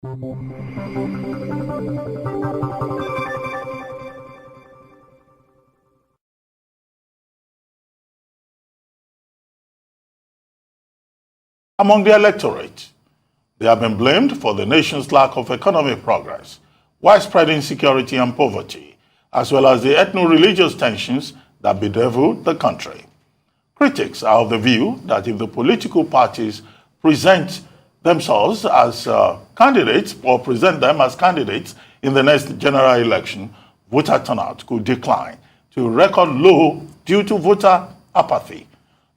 Among the electorate, they have been blamed for the nation's lack of economic progress, widespread insecurity and poverty, as well as the ethno-religious tensions that bedeviled the country. Critics are of the view that if the political parties present themselves as candidates or present them as candidates in the next general election, voter turnout could decline to a record low due to voter apathy.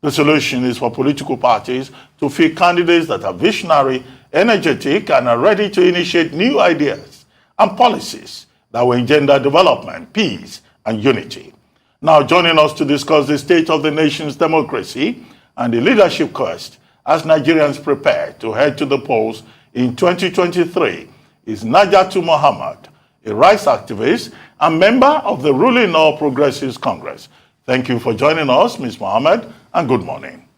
The solution is for political parties to field candidates that are visionary, energetic, and are ready to initiate new ideas and policies that will engender development, peace, and unity. Now, joining us to discuss the state of the nation's democracy and the leadership quest as Nigerians prepare to head to the polls in 2023 is Najatu Muhammad, a rights activist and member of the ruling All Progressives Congress. Thank you for joining us, Ms. Muhammad, and good morning.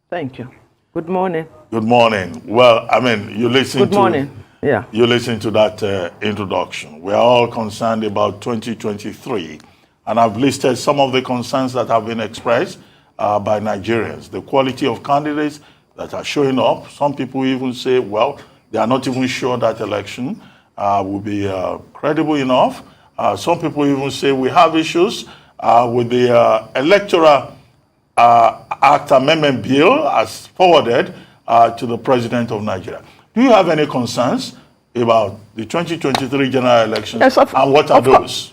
Thank you. Good morning. Good morning. Well, I mean, you listen Good morning. Yeah. You listen to that introduction. We are all concerned about 2023, and I've listed some of the concerns that have been expressed by Nigerians. The quality of candidates that are showing up. Some people even say, well, they are not even sure that election will be credible enough. Some people even say we have issues with the Electoral Act Amendment Bill as forwarded to the President of Nigeria. Do you have any concerns about the 2023 general elections? Yes, and what are those?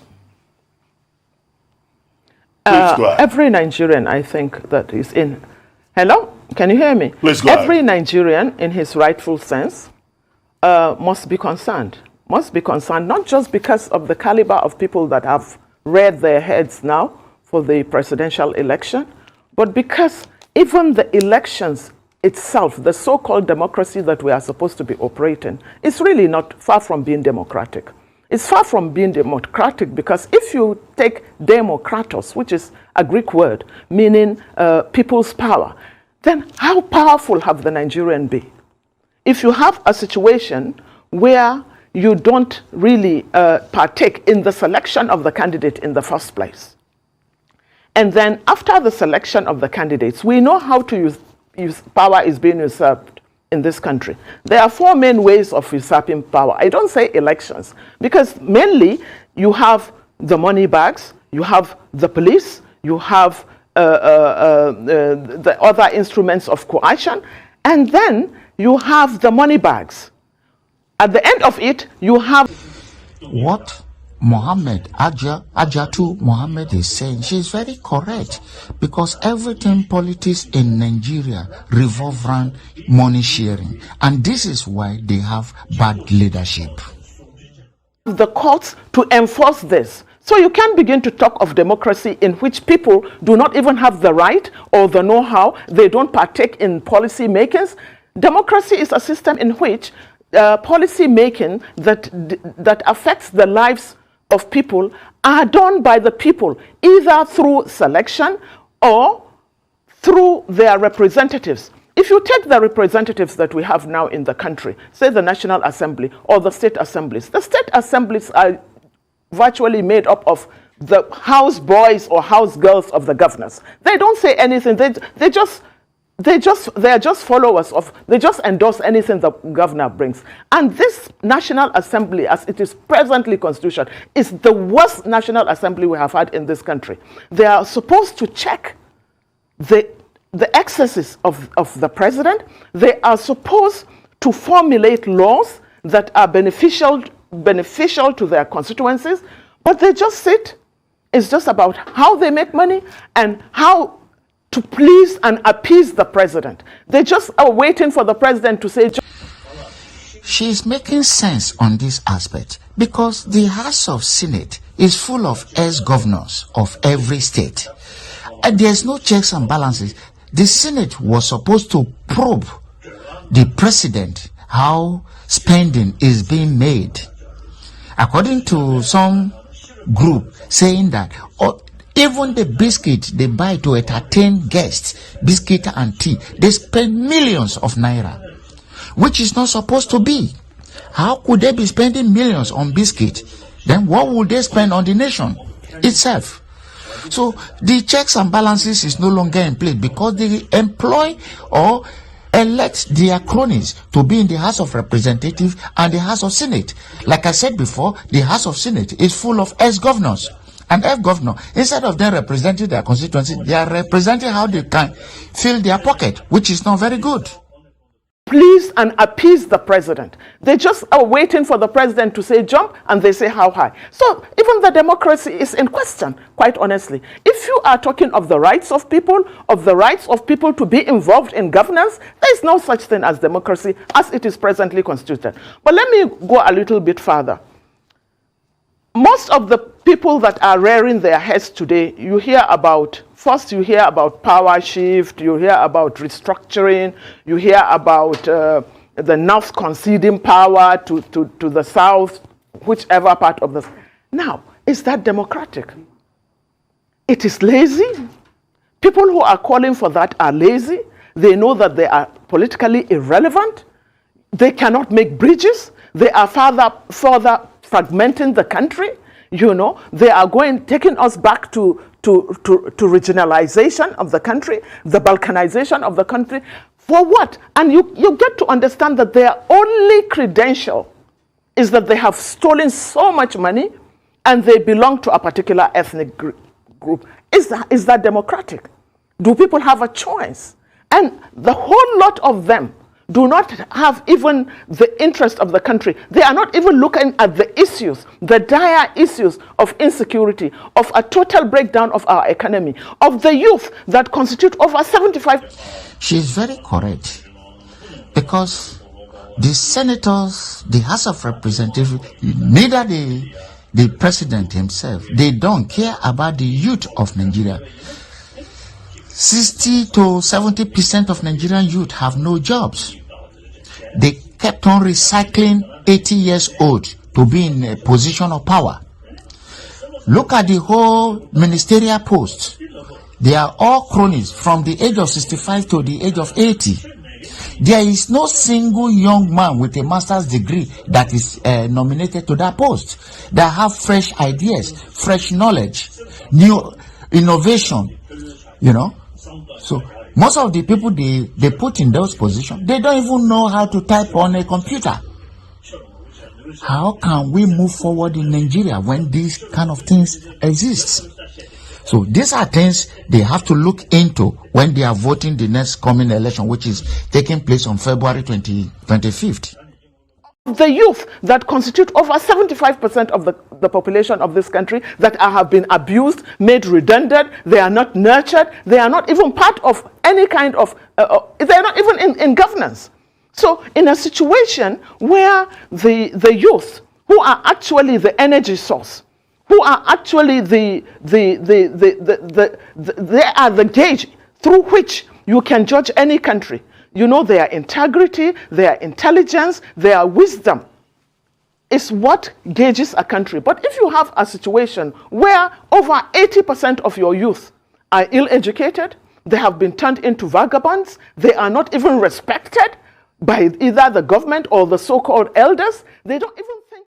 Please go ahead. Every Nigerian, I think, that is in... Hello? Can you hear me? Please go Every ahead. Nigerian, in his rightful sense, must be concerned. Must be concerned, not just because of the caliber of people that have reared their heads now for the presidential election, but because even the elections itself, the so-called democracy that we are supposed to be operating, is really not far from being democratic. It's far from being democratic because if you take demokratos, which is a Greek word meaning people's power, then how powerful have the Nigerian been? If you have a situation where you don't really partake in the selection of the candidate in the first place, and then after the selection of the candidates, we know how to use power is being usurped in this country. There are four main ways of usurping power. I don't say elections, because mainly you have the money bags, you have the police, you have the other instruments of coercion, and then you have the money bags. At the end of it, you have... What Ajatu Muhammad is saying, she is very correct, because everything politics in Nigeria revolve around money sharing, and this is why they have bad leadership. The courts to enforce this. So you can begin to talk of democracy in which people do not even have the right or the know-how, they don't partake in policy makings. Democracy is a system in which policy making that affects the lives of people are done by the people, either through selection or through their representatives. If you take the representatives that we have now in the country, say the National Assembly or the state assemblies are virtually made up of the house boys or house girls of the governors. They don't say anything. They are just followers of, they just endorse anything the governor brings. And this National Assembly, as it is presently constituted, is the worst National Assembly we have had in this country. They are supposed to check the excesses of the president. They are supposed to formulate laws that are beneficial to their constituencies, but they just sit. It's just about how they make money and how to please and appease the president. They just are waiting for the president to say... She is making sense on this aspect, because the House of Senate is full of ex-governors of every state. And there's no checks and balances. The Senate was supposed to probe the president how spending is being made. According to some group saying that even the biscuit they buy to entertain guests, biscuit and tea, they spend millions of naira. which is not supposed to be. How could they be spending millions on biscuit? Then what would they spend on the nation itself? So the checks and balances is no longer in place because they employ or elect their cronies to be in the House of Representatives and the House of Senate. Like I said before, the House of Senate is full of ex-governors. And ex-governor, instead of them representing their constituency, they are representing how they can fill their pocket, which is not very good. Please and appease the president. They just are waiting for the president to say jump, and they say how high. So even the democracy is in question, quite honestly. If you are talking of the rights of people to be involved in governance, there is no such thing as democracy as it is presently constituted. But let me go a little bit further. Most of the people that are rearing their heads today, you hear about power shift, you hear about restructuring, you hear about the North conceding power to the South, whichever part of the... Now, is that democratic? It is lazy. People who are calling for that are lazy. They know that they are politically irrelevant. They cannot make bridges. They are further fragmenting the country. You know, they are taking us back to regionalization of the country, the balkanization of the country. For what? And you get to understand that their only credential is that they have stolen so much money and they belong to a particular ethnic group. Is that democratic? Do people have a choice? And the whole lot of them do not have even the interest of the country. They are not even looking at the issues, the dire issues of insecurity, of a total breakdown of our economy, of the youth that constitute over 75. She is very correct, because the senators, the House of Representatives, neither the president himself, they don't care about the youth of Nigeria. 60 to 70% of Nigerian youth have no jobs. They kept on recycling 80 years old to be in a position of power. Look at the whole ministerial posts. They are all cronies from the age of 65 to the age of 80. There is no single young man with a master's degree that is nominated to that post, that have fresh ideas, fresh knowledge, new innovation, you know. So most of the people they put in those positions, they don't even know how to type on a computer. How can we move forward in Nigeria when these kind of things exist? So these are things they have to look into when they are voting the next coming election, which is taking place on February 25th. The youth that constitute over 75% of the population of this country that have been abused, made redundant, they are not nurtured, they are not even part of any kind of, they are not even in governance. So in a situation where the youth, who are actually the energy source, who are actually they are the gauge through which you can judge any country. You know, their integrity, their intelligence, their wisdom is what gauges a country. But if you have a situation where over 80% of your youth are ill-educated, they have been turned into vagabonds, they are not even respected by either the government or the so-called elders, they don't even think...